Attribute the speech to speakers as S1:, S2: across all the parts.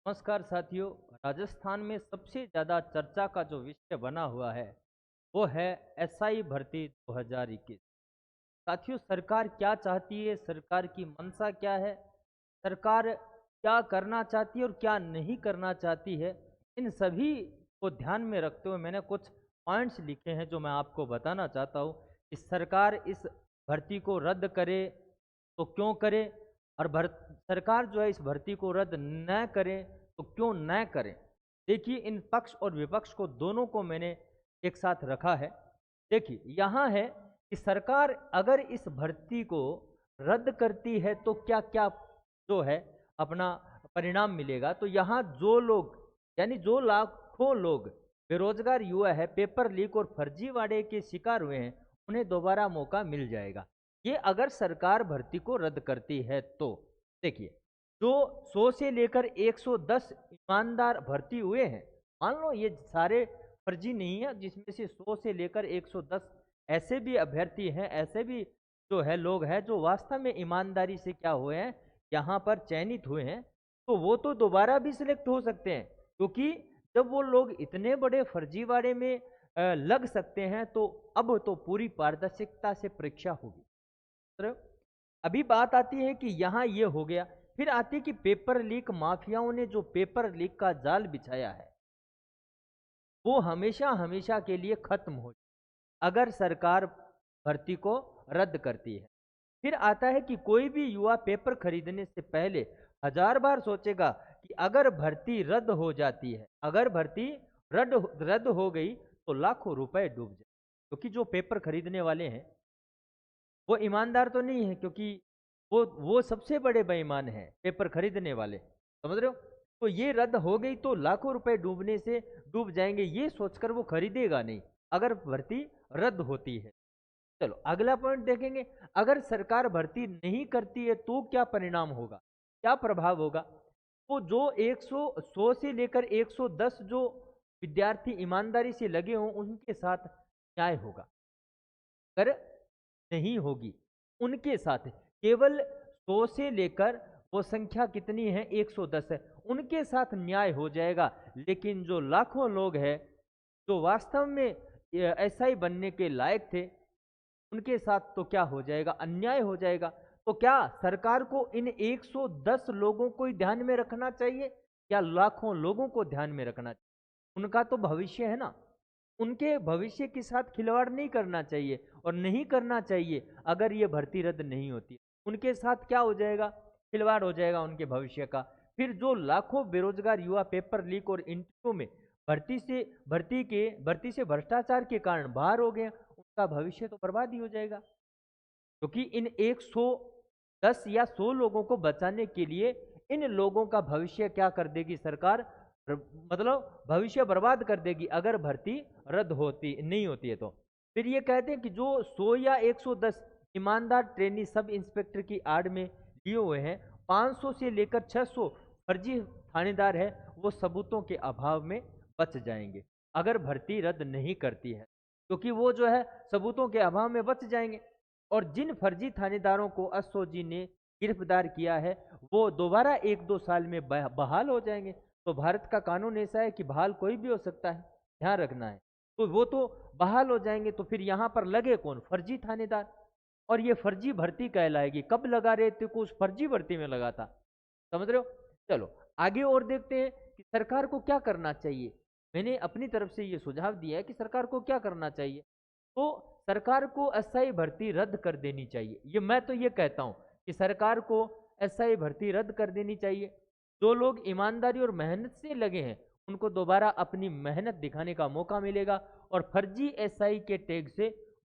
S1: नमस्कार साथियों। राजस्थान में सबसे ज़्यादा चर्चा का जो विषय बना हुआ है वो है एसआई भर्ती 2021। साथियों, सरकार क्या चाहती है, सरकार की मंशा क्या है, सरकार क्या करना चाहती है और क्या नहीं करना चाहती है, इन सभी को ध्यान में रखते हुए मैंने कुछ पॉइंट्स लिखे हैं जो मैं आपको बताना चाहता हूँ कि सरकार इस भर्ती को रद्द करे तो क्यों करे, और सरकार जो है इस भर्ती को रद्द न करे तो क्यों न करे। देखिए, इन पक्ष और विपक्ष को दोनों को मैंने एक साथ रखा है। देखिए, यहाँ है कि सरकार अगर इस भर्ती को रद्द करती है तो क्या क्या जो है अपना परिणाम मिलेगा। तो यहाँ जो लोग, यानी जो लाखों लोग बेरोजगार युवा है, पेपर लीक और फर्जीवाड़े के शिकार हुए हैं, उन्हें दोबारा मौका मिल जाएगा। ये अगर सरकार भर्ती को रद्द करती है तो देखिए, जो 100 से लेकर 110 ईमानदार भर्ती हुए हैं, मान लो ये सारे फर्जी नहीं है, जिसमें से 100 से लेकर 110 ऐसे भी अभ्यर्थी हैं, ऐसे भी जो है लोग हैं जो वास्तव में ईमानदारी से क्या हुए हैं, यहाँ पर चयनित हुए हैं, तो वो तो दोबारा भी सिलेक्ट हो सकते हैं। क्योंकि जब वो लोग इतने बड़े फर्जीवाड़े में लग सकते हैं तो अब तो पूरी पारदर्शिता से परीक्षा होगी। तो अभी बात आती है कि यहाँ ये हो गया, फिर आती है कि पेपर लीक माफियाओं ने जो पेपर लीक का जाल बिछाया है वो हमेशा हमेशा के लिए खत्म हो अगर सरकार भर्ती को रद्द करती है। फिर आता है कि कोई भी युवा पेपर खरीदने से पहले 1000 बार सोचेगा कि अगर भर्ती रद्द हो जाती है, अगर भर्ती रद्द हो गई तो लाखों रुपए डूब जाए। क्योंकि जो पेपर खरीदने वाले हैं वो ईमानदार तो नहीं है, क्योंकि वो सबसे बड़े बेईमान हैं पेपर खरीदने वाले, समझ रहे हो। तो ये रद्द हो गई तो लाखों रुपए डूबने से डूब जाएंगे, ये सोचकर वो खरीदेगा नहीं अगर भर्ती रद्द होती है। चलो अगला पॉइंट देखेंगे, अगर सरकार भर्ती नहीं करती है तो क्या परिणाम होगा, क्या प्रभाव होगा। तो जो 100 से लेकर 110 जो विद्यार्थी ईमानदारी से लगे हों उनके साथ न्याय होगा। अगर नहीं होगी उनके साथ, केवल 100 से लेकर वो संख्या कितनी है, 110 है, उनके साथ न्याय हो जाएगा। लेकिन जो लाखों लोग हैं जो वास्तव में ऐसा ही बनने के लायक थे, उनके साथ तो क्या हो जाएगा, अन्याय हो जाएगा। तो क्या सरकार को इन 110 लोगों को ही ध्यान में रखना चाहिए या लाखों लोगों को ध्यान में रखना चाहिए। उनका तो भविष्य है ना, उनके भविष्य के साथ खिलवाड़ नहीं करना चाहिए और नहीं करना चाहिए। अगर ये भर्ती रद्द नहीं होती उनके साथ क्या हो जाएगा, खिलवाड़ हो जाएगा उनके भविष्य का। फिर जो लाखों बेरोजगार युवा पेपर लीक और इंटरव्यू में भर्ती से भ्रष्टाचार के कारण बाहर हो गए, उनका भविष्य तो बर्बाद ही हो जाएगा। क्योंकि इन 110 या 100 लोगों को बचाने के लिए इन लोगों का भविष्य क्या कर देगी सरकार, मतलब भविष्य बर्बाद कर देगी अगर भर्ती रद्द होती नहीं होती है तो। फिर ये कहते हैं कि जो 100 या 110 ईमानदार ट्रेनी सब इंस्पेक्टर की आड़ में लिए हुए हैं, 500 से लेकर 600 फर्जी थानेदार है, वो सबूतों के अभाव में बच जाएंगे अगर भर्ती रद्द नहीं करती है। क्योंकि वो जो है सबूतों के अभाव में बच जाएंगे। और जिन फर्जी थानेदारों को एसओजी ने गिरफ्तार किया है वो दोबारा 1-2 साल में बहाल हो जाएंगे। तो भारत का कानून ऐसा है कि बहाल कोई भी हो सकता है, ध्यान रखना है। तो वो तो बहाल हो जाएंगे, तो फिर यहाँ पर लगे कौन, फर्जी थानेदार। और ये फर्जी भर्ती कहलाएगी। कब लगा रहे थे, को उस फर्जी भर्ती में लगा था, समझ रहे हो। चलो आगे और देखते हैं कि सरकार को क्या करना चाहिए। मैंने अपनी तरफ से ये सुझाव दिया है कि सरकार को क्या करना चाहिए। तो सरकार को एसआई भर्ती रद्द कर देनी चाहिए। ये मैं तो ये कहता हूं कि सरकार को एसआई भर्ती रद्द कर देनी चाहिए। जो लोग ईमानदारी और मेहनत से लगे हैं उनको दोबारा अपनी मेहनत दिखाने का मौका मिलेगा और फर्जी एसआई के टैग से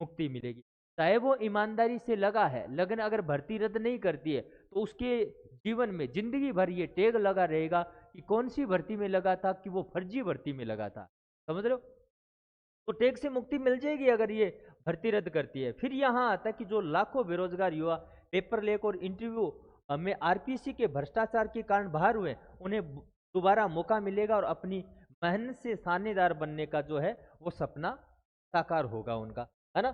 S1: मुक्ति मिलेगी। चाहे वो ईमानदारी से लगा है, लेकिन अगर भर्ती रद्द नहीं करती है तो उसके जीवन में जिंदगी भर ये टैग लगा रहेगा कि कौन सी भर्ती में लगा था, कि वो फर्जी भर्ती में लगा था, समझ रहे हो। तो टैक्स से मुक्ति मिल जाएगी अगर ये भर्ती रद्द करती है। फिर यहाँ आता है कि जो लाखों बेरोजगार युवा पेपर लेक और इंटरव्यू में आरपीसी के भ्रष्टाचार के कारण बाहर हुए, उन्हें दोबारा मौका मिलेगा और अपनी मेहनत से साझेदार बनने का जो है वो सपना साकार होगा उनका, है ना।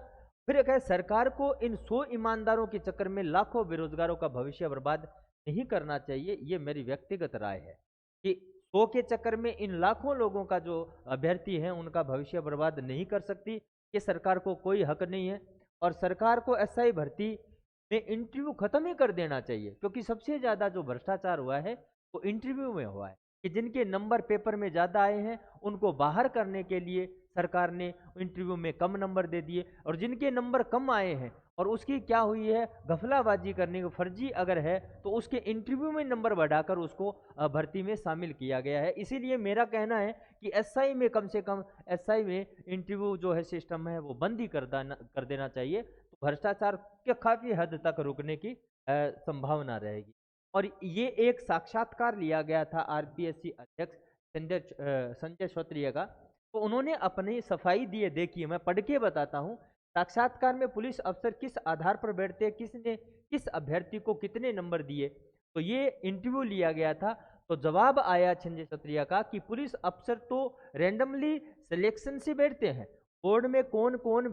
S1: फिर कहे सरकार को इन 100 ईमानदारों के चक्कर में लाखों बेरोजगारों का भविष्य बर्बाद नहीं करना चाहिए। ये मेरी व्यक्तिगत राय है। कि 100 के चक्कर में इन लाखों लोगों का जो अभ्यर्थी है उनका भविष्य बर्बाद नहीं कर सकती। ये सरकार को कोई हक नहीं है और सरकार को एसआई भर्ती में इंटरव्यू खत्म ही कर देना चाहिए, क्योंकि सबसे ज़्यादा जो भ्रष्टाचार हुआ है वो इंटरव्यू में हुआ है कि जिनके नंबर पेपर में ज़्यादा आए हैं उनको बाहर करने के लिए सरकार ने इंटरव्यू में कम नंबर दे दिए, और जिनके नंबर कम आए हैं और उसकी क्या हुई है, घफलाबाजी करने को, फर्जी अगर है तो उसके इंटरव्यू में नंबर बढ़ाकर उसको भर्ती में शामिल किया गया है। इसीलिए मेरा कहना है कि एसआई में कम से कम एसआई में इंटरव्यू जो है सिस्टम है वो बंद ही कर देना चाहिए, तो भ्रष्टाचार के काफ़ी हद तक रुकने की संभावना रहेगी। और ये एक साक्षात्कार लिया गया था आरपीएससी अध्यक्ष संजय क्षत्रिय का, तो उन्होंने अपनी सफाई दी है। देखिए मैं पढ़ के बताता हूँ। साक्षात्कार में पुलिस अफसर किस आधार पर बैठते हैं, किसने किस अभ्यर्थी को कितने नंबर दिए, तो ये इंटरव्यू लिया गया था। तो जवाब आया संजय क्षत्रिय का कि पुलिस अफसर तो रैंडमली सिलेक्शन से बैठते हैं, बोर्ड में कौन कौन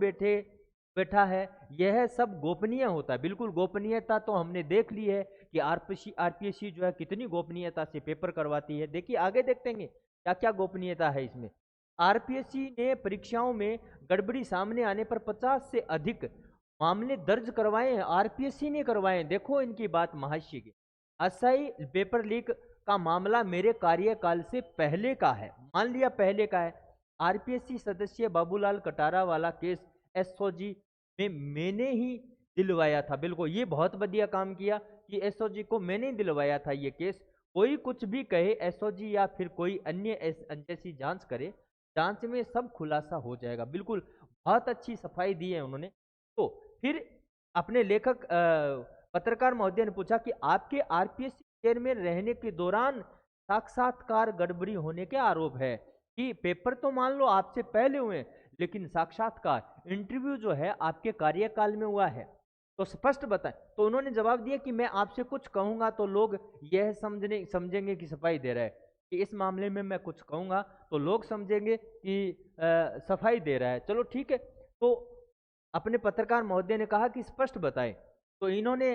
S1: बैठा है यह सब गोपनीय होता है। बिल्कुल गोपनीयता तो हमने देख ली है कि आरपीएससी जो है कितनी गोपनीयता से पेपर करवाती है। देखिए आगे देखते हैं क्या क्या गोपनीयता है इसमें। आरपीएससी ने परीक्षाओं में गड़बड़ी सामने आने पर 50 से अधिक मामले दर्ज करवाए हैं, आरपीएससी ने करवाए हैं। देखो इनकी बात महाशय की। एसआई पेपर लीक का मामला मेरे कार्यकाल से पहले का है, मान लिया पहले का है। आरपीएससी सदस्य बाबूलाल कटारा वाला केस एसओजी में मैंने ही दिलवाया था। बिल्कुल ये बहुत बढ़िया काम किया कि एसओजी को मैंने ही दिलवाया था ये केस। कोई कुछ भी कहे, एसओजी या फिर कोई अन्य जैसी जांच करे, जांच में सब खुलासा हो जाएगा। बिल्कुल बहुत अच्छी सफाई दी है उन्होंने। तो फिर अपने लेखक पत्रकार महोदय ने पूछा कि आपके आरपीएससी चेयरमैन रहने के दौरान साक्षात्कार गड़बड़ी होने के आरोप है कि पेपर तो मान लो आपसे पहले हुए, लेकिन साक्षात्कार इंटरव्यू जो है आपके कार्यकाल में हुआ है, तो स्पष्ट बताएं। तो उन्होंने जवाब दिया कि मैं आपसे कुछ कहूंगा तो लोग यह समझेंगे कि सफाई दे रहा है, कि इस मामले में मैं कुछ कहूंगा तो लोग समझेंगे कि सफाई दे रहा है। चलो ठीक है। तो अपने पत्रकार महोदय ने कहा कि स्पष्ट बताएं। तो इन्होंने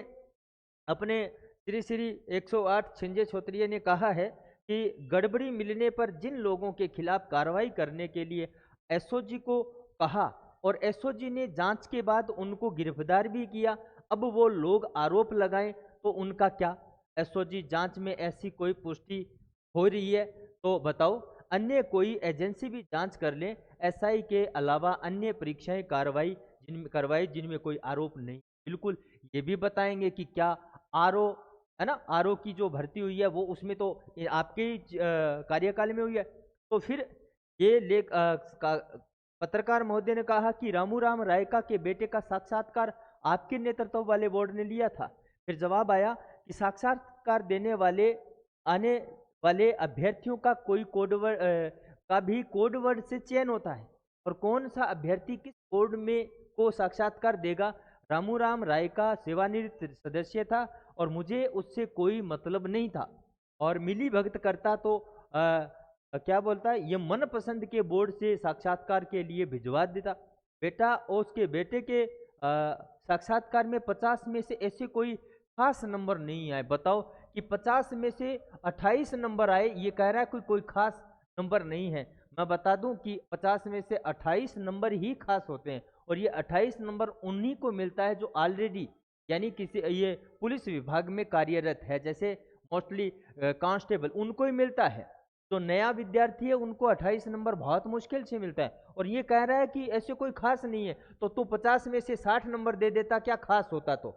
S1: अपने श्री श्री 108 संजय क्षत्रिय ने कहा है कि गड़बड़ी मिलने पर जिन लोगों के खिलाफ कार्रवाई करने के लिए एसओजी को कहा और एसओजी ने जांच के बाद उनको गिरफ्तार भी किया, अब वो लोग आरोप लगाएं तो उनका क्या। एसओजी जांच में ऐसी कोई पुष्टि हो रही है तो बताओ, अन्य कोई एजेंसी भी जांच कर ले, एसआई के अलावा अन्य परीक्षाएं करवाई जिनमें कोई आरोप नहीं। बिल्कुल ये भी बताएंगे कि क्या आरओ है ना, आरओ की जो भर्ती हुई है वो उसमें तो आपके ही कार्यकाल में हुई है। तो फिर ये पत्रकार महोदय ने कहा कि रामूराम रायका के बेटे का साक्षात्कार आपके नेतृत्व वाले बोर्ड ने लिया था। फिर जवाब आया कि साक्षात्कार देने वाले आने वाले अभ्यर्थियों का कोई कोड वर्ड से चयन होता है, और कौन सा अभ्यर्थी किस कोड में को साक्षात्कार देगा। रामूराम रायका सेवानिवृत्त सदस्य था और मुझे उससे कोई मतलब नहीं था, और मिली भगत करता तो क्या बोलता है, ये मनपसंद के बोर्ड से साक्षात्कार के लिए भिजवा देता। बेटा और उसके बेटे के साक्षात्कार में 50 में से ऐसे कोई खास नंबर नहीं आए। बताओ कि 50 में से 28 नंबर आए, ये कह रहा है कोई खास नंबर नहीं है। मैं बता दूं कि 50 में से 28 नंबर ही खास होते हैं, और ये 28 नंबर उन्हीं को मिलता है जो ऑलरेडी यानी किसी ये पुलिस विभाग में कार्यरत है, जैसे मोस्टली कांस्टेबल, उनको ही मिलता है। तो नया विद्यार्थी है उनको 28 नंबर बहुत मुश्किल से मिलता है, और ये कह रहा है कि ऐसे कोई खास नहीं है। तो तू 50 में से 60 नंबर दे देता, क्या खास होता? तो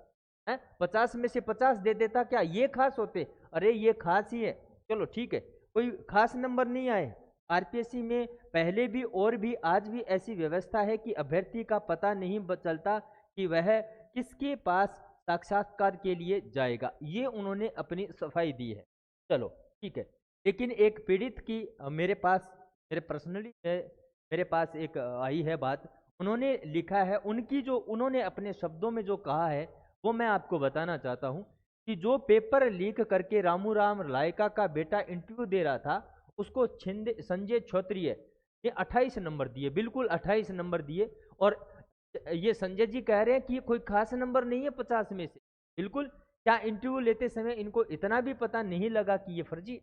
S1: है 50 में से 50 दे देता, क्या ये खास होते? अरे ये खास ही है। चलो ठीक है, कोई खास नंबर नहीं आए। आरपीएससी में पहले भी और भी आज भी ऐसी व्यवस्था है कि अभ्यर्थी का पता नहीं चलता कि वह किसके पास साक्षात्कार के लिए जाएगा। ये उन्होंने अपनी सफाई दी है। चलो ठीक है। लेकिन एक पीड़ित की मेरे पास एक आई है बात, उन्होंने लिखा है, उनकी जो उन्होंने अपने शब्दों में जो कहा है वो मैं आपको बताना चाहता हूं कि जो पेपर लीक करके रामूराम रायका का बेटा इंटरव्यू दे रहा था उसको संजय क्षत्रिय ने 28 नंबर दिए, बिल्कुल 28 नंबर दिए। और ये संजय जी कह रहे हैं कि ये कोई खास नंबर नहीं है 50 में से। बिल्कुल, क्या इंटरव्यू लेते समय इनको इतना भी पता नहीं लगा कि ये फर्जी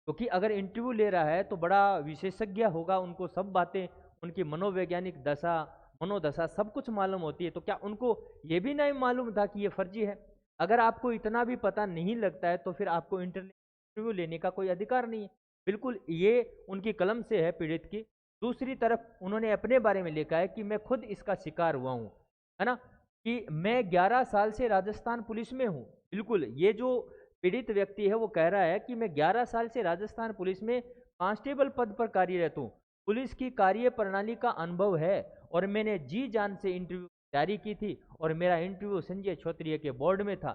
S1: क्योंकि अगर इंटरव्यू ले रहा है तो बड़ा विशेषज्ञ होगा, उनको सब बातें, उनकी मनोवैज्ञानिक दशा, मनोदशा सब कुछ मालूम होती है। तो क्या उनको ये भी नहीं मालूम था कि ये फर्जी है? अगर आपको इतना भी पता नहीं लगता है तो फिर आपको इंटरव्यू लेने का कोई अधिकार नहीं है। बिल्कुल ये उनकी कलम से है पीड़ित की। दूसरी तरफ उन्होंने अपने बारे में लिखा है कि मैं खुद इसका शिकार हुआ हूँ, है ना, कि मैं 11 साल से राजस्थान पुलिस में हूँ। बिल्कुल ये जो पीड़ित व्यक्ति है वो कह रहा है कि मैं 11 साल से राजस्थान पुलिस में कांस्टेबल पद पर कार्यरत हूँ, पुलिस की कार्य प्रणाली का अनुभव है और मैंने जी जान से इंटरव्यू तैयारी की थी और मेरा इंटरव्यू संजय क्षत्रिय के बोर्ड में था।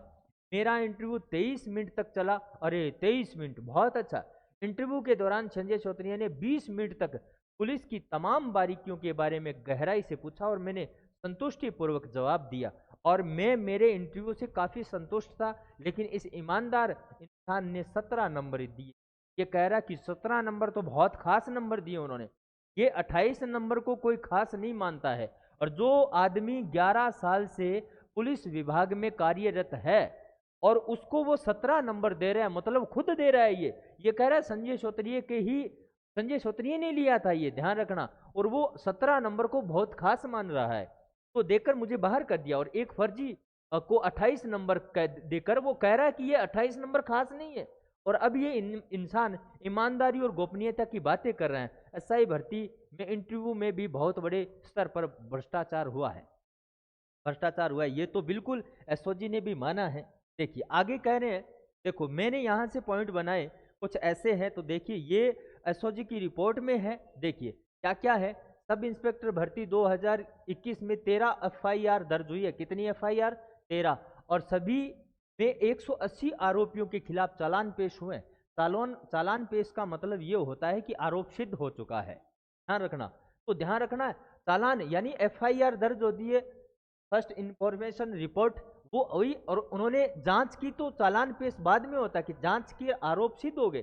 S1: मेरा इंटरव्यू 23 मिनट तक चला। अरे 23 मिनट, बहुत अच्छा। इंटरव्यू के दौरान संजय क्षत्रिय ने 20 मिनट तक पुलिस की तमाम बारीकियों के बारे में गहराई से पूछा और मैंने संतुष्टिपूर्वक जवाब दिया और मैं मेरे इंटरव्यू से काफ़ी संतुष्ट था। लेकिन इस ईमानदार इंसान ने 17 नंबर दिए। ये कह रहा कि 17 नंबर तो बहुत खास नंबर दिए उन्होंने, ये 28 नंबर को कोई खास नहीं मानता है। और जो आदमी 11 साल से पुलिस विभाग में कार्यरत है और उसको वो 17 नंबर दे रहा है, मतलब खुद दे रहा है। ये कह रहा है संजय क्षत्रिय के ही, संजय क्षत्रिय ने लिया था, ये ध्यान रखना, और वो 17 नंबर को बहुत खास मान रहा है। तो देकर मुझे बाहर कर दिया और एक फर्जी को 28 नंबर देकर वो कह रहा है कि ये 28 नंबर खास नहीं है। और अब ये इंसान ईमानदारी और गोपनीयता की बातें कर रहे हैं। एसआई भर्ती में इंटरव्यू में भी बहुत बड़े स्तर पर भ्रष्टाचार हुआ है, भ्रष्टाचार हुआ है, ये तो बिल्कुल एसओजी ने भी माना है। देखिए आगे कह रहे हैं, देखो मैंने यहाँ से पॉइंट बनाए कुछ ऐसे हैं, तो देखिए ये एसओजी की रिपोर्ट में है। देखिए क्या क्या है। सब इंस्पेक्टर भर्ती 2021 में 13 एफआईआर दर्ज हुई है। कितनी एफआईआर? 13। और सभी में 180 आरोपियों के खिलाफ चालान पेश हुए। चालान पेश का मतलब ये होता है कि आरोप सिद्ध हो चुका है, ध्यान रखना। तो ध्यान रखना, चालान यानी एफआईआर दर्ज होती है, फर्स्ट इंफॉर्मेशन रिपोर्ट, वो हुई और उन्होंने जांच की, तो चालान पेश बाद में होता है कि जांच के आरोप सिद्ध हो गए।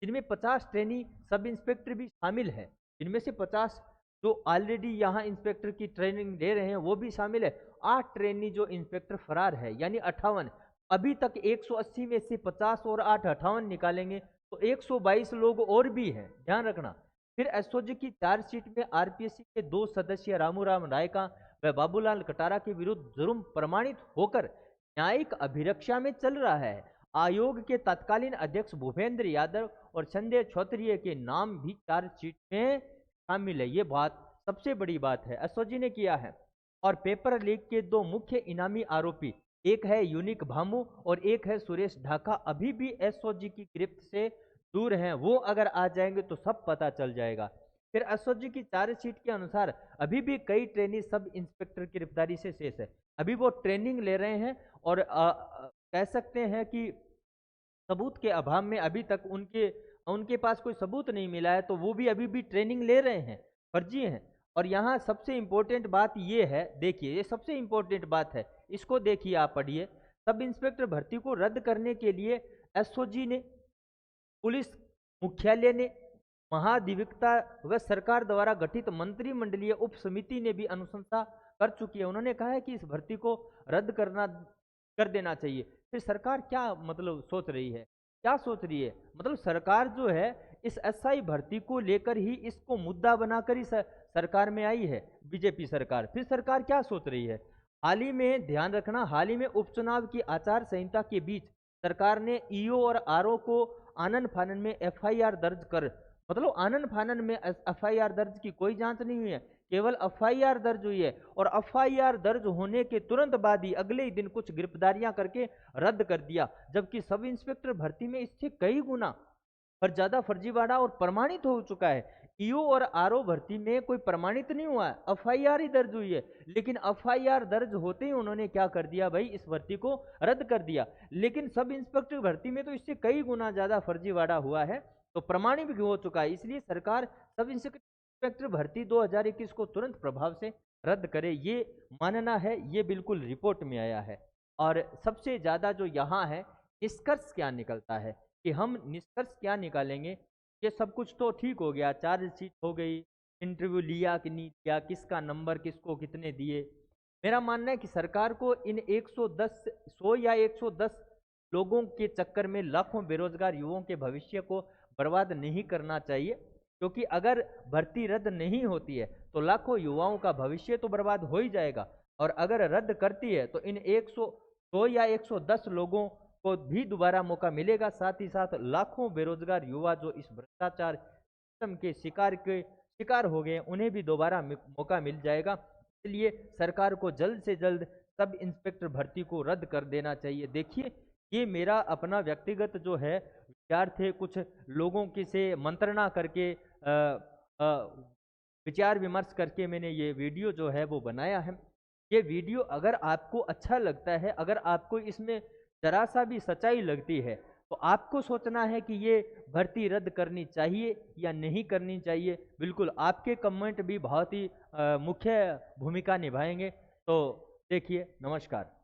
S1: जिनमें 50 ट्रेनी सब इंस्पेक्टर भी शामिल है, जिनमें से 50 जो ऑलरेडी यहाँ इंस्पेक्टर की ट्रेनिंग ले रहे हैं वो भी शामिल है। 8 ट्रेनी जो इंस्पेक्टर फरार है, यानी 58। अभी तक 180 में से 50 और 8 58 निकालेंगे तो 122 लोग और भी हैं, ध्यान रखना। फिर एसओजी की चार्जशीट में आरपीएससी के 2 सदस्य रामूराम रायका व बाबूलाल कटारा के विरुद्ध जुर्म प्रमाणित होकर न्यायिक अभिरक्षा में चल रहा है। आयोग के तत्कालीन अध्यक्ष भूपेंद्र यादव और संजय क्षत्रिय के नाम भी चार्जशीट में शामिल है। ये बात सबसे बड़ी बात है, एसओजी ने किया है। और पेपर लीक के 2 मुख्य इनामी आरोपी, एक है यूनिक भामू और एक है सुरेश ढाका, अभी भी एसओजी की गिरफ्त से दूर हैं। वो अगर आ जाएंगे तो सब पता चल जाएगा। फिर एसओजी की चार्जशीट के अनुसार अभी भी कई ट्रेनी सब इंस्पेक्टर की गिरफ्तारी से शेष है। अभी वो ट्रेनिंग ले रहे हैं और कह सकते हैं कि सबूत के अभाव में अभी तक उनके पास कोई सबूत नहीं मिला है, तो वो भी अभी भी ट्रेनिंग ले रहे हैं, फर्जी हैं। और यहाँ सबसे इंपॉर्टेंट बात ये है, देखिए ये सबसे इंपॉर्टेंट बात है, इसको देखिए आप पढ़िए। सब इंस्पेक्टर भर्ती को रद्द करने के लिए एसओजी ने, पुलिस मुख्यालय ने, महाधिवक्ता व सरकार द्वारा गठित मंत्रिमंडलीय उप समिति ने भी अनुशंसा कर चुकी है। उन्होंने कहा है कि इस भर्ती को रद्द कर देना चाहिए। फिर सरकार क्या मतलब सोच रही है, क्या सोच रही है? मतलब सरकार जो है इस एसआई भर्ती को लेकर ही इसको मुद्दा बनाकर ही सरकार में आई है, बीजेपी सरकार। फिर सरकार क्या सोच रही है? हाल ही में, ध्यान रखना, हाल ही में उपचुनाव की आचार संहिता के बीच सरकार ने ईओ और आरओ को आनन फानन में एफआईआर दर्ज कर, मतलब आनन फानन में एफआईआर दर्ज की कोई जांच नहीं हुई है, केवल एफआईआर दर्ज हुई है। और एफआईआर दर्ज होने के तुरंत बाद ही अगले ही दिन कुछ गिरफ्तारियां करके रद्द कर दिया, जबकि सब इंस्पेक्टर भर्ती में इससे कई गुना पर ज्यादा फर्जीवाड़ा और प्रमाणित हो चुका है। ईओ और आरओ भर्ती में कोई प्रमाणित नहीं हुआ है, एफआईआर ही दर्ज हुई है। लेकिन एफआईआर दर्ज होते ही उन्होंने क्या कर दिया भाई, इस भर्ती को रद्द कर दिया। लेकिन सब इंस्पेक्टर भर्ती में तो इससे कई गुना ज्यादा फर्जीवाड़ा हुआ है, तो प्रमाणित भी हो चुका है। इसलिए सरकार सब इंस्पेक्टर भर्ती 2021 को तुरंत प्रभाव से रद्द करे, ये मानना है, ये बिल्कुल रिपोर्ट में आया है। और सबसे ज्यादा जो यहाँ है, निष्कर्ष क्या निकलता है, कि हम निष्कर्ष क्या निकालेंगे, ये सब कुछ तो ठीक हो गया, चार्जशीट हो गई, इंटरव्यू लिया कि नहीं किया, किसका नंबर किसको कितने दिए। मेरा मानना है कि सरकार को इन 100 या 110 लोगों के चक्कर में लाखों बेरोजगार युवाओं के भविष्य को बर्बाद नहीं करना चाहिए, क्योंकि अगर भर्ती रद्द नहीं होती है तो लाखों युवाओं का भविष्य तो बर्बाद हो ही जाएगा। और अगर रद्द करती है तो इन 100 या 110 लोगों को भी दोबारा मौका मिलेगा। साथ ही साथ लाखों बेरोजगार युवा जो इस भ्रष्टाचार सिस्टम के शिकार हो गए, उन्हें भी दोबारा मौका मिल जाएगा। इसलिए सरकार को जल्द से जल्द सब इंस्पेक्टर भर्ती को रद्द कर देना चाहिए। देखिए, ये मेरा अपना व्यक्तिगत जो है विचार थे, कुछ लोगों के से मंत्रणा करके विचार विमर्श करके मैंने ये वीडियो जो है वो बनाया है। ये वीडियो अगर आपको अच्छा लगता है, अगर आपको इसमें जरा सा भी सच्चाई लगती है, तो आपको सोचना है कि ये भर्ती रद्द करनी चाहिए या नहीं करनी चाहिए। बिल्कुल आपके कमेंट भी बहुत ही मुख्य भूमिका निभाएंगे। तो देखिए, नमस्कार।